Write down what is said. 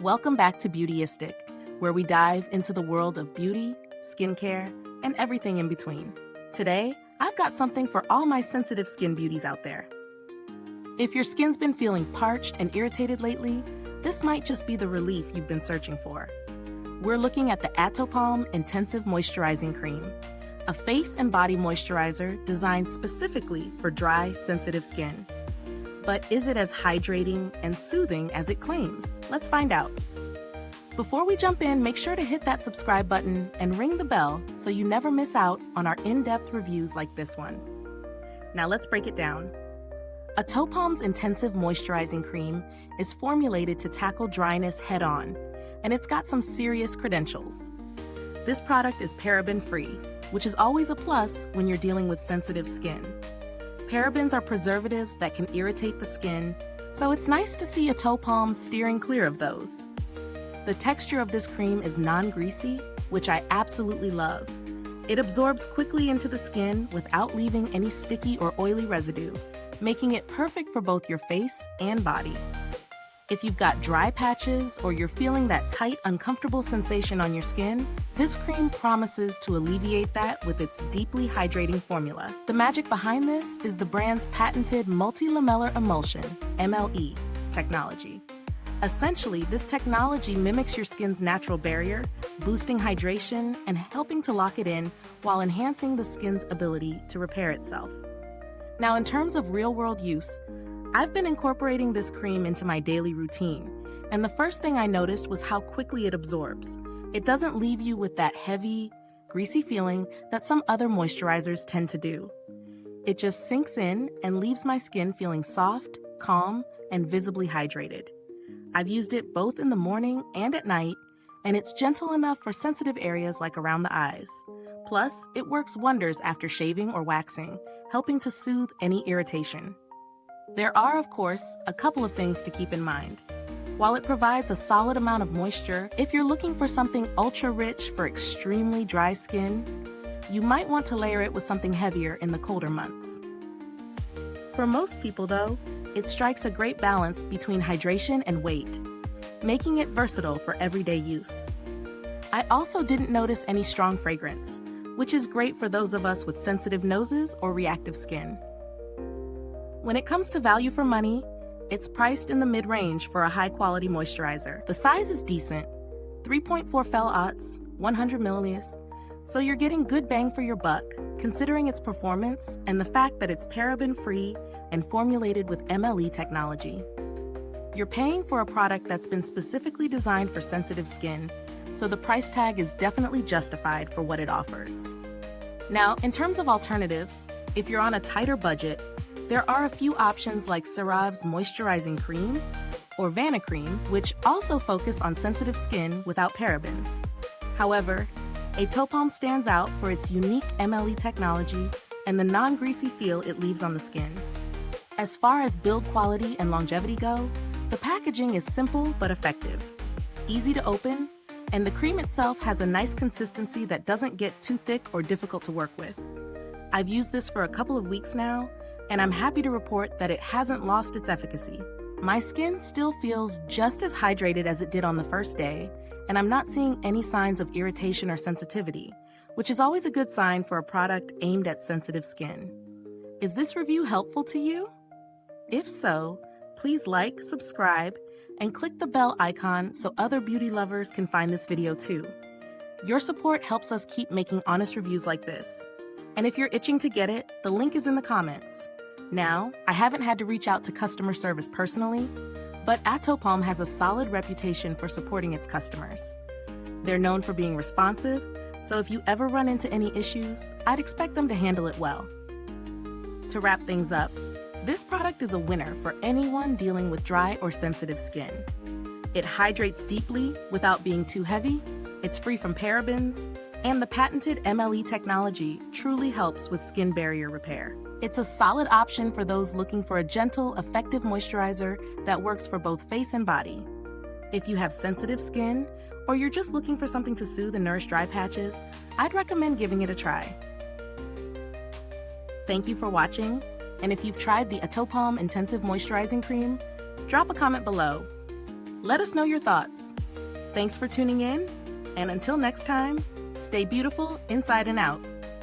Welcome back to Beautyistic, where we dive into the world of beauty, skincare, and everything in between. Today, I've got something for all my sensitive skin beauties out there. If your skin's been feeling parched and irritated lately, this might just be the relief you've been searching for. We're looking at the ATOPALM Intensive Moisturizing Cream, a face and body moisturizer designed specifically for dry, sensitive skin. But is it as hydrating and soothing as it claims? Let's find out. Before we jump in, make sure to hit that subscribe button and ring the bell so you never miss out on our in-depth reviews like this one. Now let's break it down. ATOPALM's Intensive Moisturizing Cream is formulated to tackle dryness head-on, and it's got some serious credentials. This product is paraben-free, which is always a plus when you're dealing with sensitive skin. Parabens are preservatives that can irritate the skin, so it's nice to see ATOPALM steering clear of those. The texture of this cream is non-greasy, which I absolutely love. It absorbs quickly into the skin without leaving any sticky or oily residue, making it perfect for both your face and body. If you've got dry patches or you're feeling that tight, uncomfortable sensation on your skin, this cream promises to alleviate that with its deeply hydrating formula. The magic behind this is the brand's patented multi-lamellar emulsion, MLE, technology. Essentially, this technology mimics your skin's natural barrier, boosting hydration and helping to lock it in while enhancing the skin's ability to repair itself. Now, in terms of real-world use, I've been incorporating this cream into my daily routine, and the first thing I noticed was how quickly it absorbs. It doesn't leave you with that heavy, greasy feeling that some other moisturizers tend to do. It just sinks in and leaves my skin feeling soft, calm, and visibly hydrated. I've used it both in the morning and at night, and it's gentle enough for sensitive areas like around the eyes. Plus, it works wonders after shaving or waxing, helping to soothe any irritation. There are, of course, a couple of things to keep in mind. While it provides a solid amount of moisture, if you're looking for something ultra-rich for extremely dry skin, you might want to layer it with something heavier in the colder months. For most people, though, it strikes a great balance between hydration and weight, making it versatile for everyday use. I also didn't notice any strong fragrance, which is great for those of us with sensitive noses or reactive skin. When it comes to value for money, it's priced in the mid-range for a high-quality moisturizer. The size is decent, 3.4 fel-aughts, 100 milliliters, so you're getting good bang for your buck, considering its performance and the fact that it's paraben-free and formulated with MLE technology. You're paying for a product that's been specifically designed for sensitive skin, so the price tag is definitely justified for what it offers. Now, in terms of alternatives, if you're on a tighter budget, there are a few options like CeraVe's Moisturizing Cream or Vanicream, which also focus on sensitive skin without parabens. However, ATOPALM stands out for its unique MLE technology and the non-greasy feel it leaves on the skin. As far as build quality and longevity go, the packaging is simple but effective, easy to open, and the cream itself has a nice consistency that doesn't get too thick or difficult to work with. I've used this for a couple of weeks now, and I'm happy to report that it hasn't lost its efficacy. My skin still feels just as hydrated as it did on the first day, and I'm not seeing any signs of irritation or sensitivity, which is always a good sign for a product aimed at sensitive skin. Is this review helpful to you? If so, please like, subscribe, and click the bell icon so other beauty lovers can find this video too. Your support helps us keep making honest reviews like this. And if you're itching to get it, the link is in the comments. Now, I haven't had to reach out to customer service personally, but ATOPALM has a solid reputation for supporting its customers. They're known for being responsive, so if you ever run into any issues, I'd expect them to handle it well. To wrap things up, this product is a winner for anyone dealing with dry or sensitive skin. It hydrates deeply without being too heavy, it's free from parabens, and the patented MLE technology truly helps with skin barrier repair. It's a solid option for those looking for a gentle, effective moisturizer that works for both face and body. If you have sensitive skin, or you're just looking for something to soothe and nourish dry patches, I'd recommend giving it a try. Thank you for watching, and if you've tried the ATOPALM Intensive Moisturizing Cream, drop a comment below. Let us know your thoughts. Thanks for tuning in, and until next time, stay beautiful inside and out.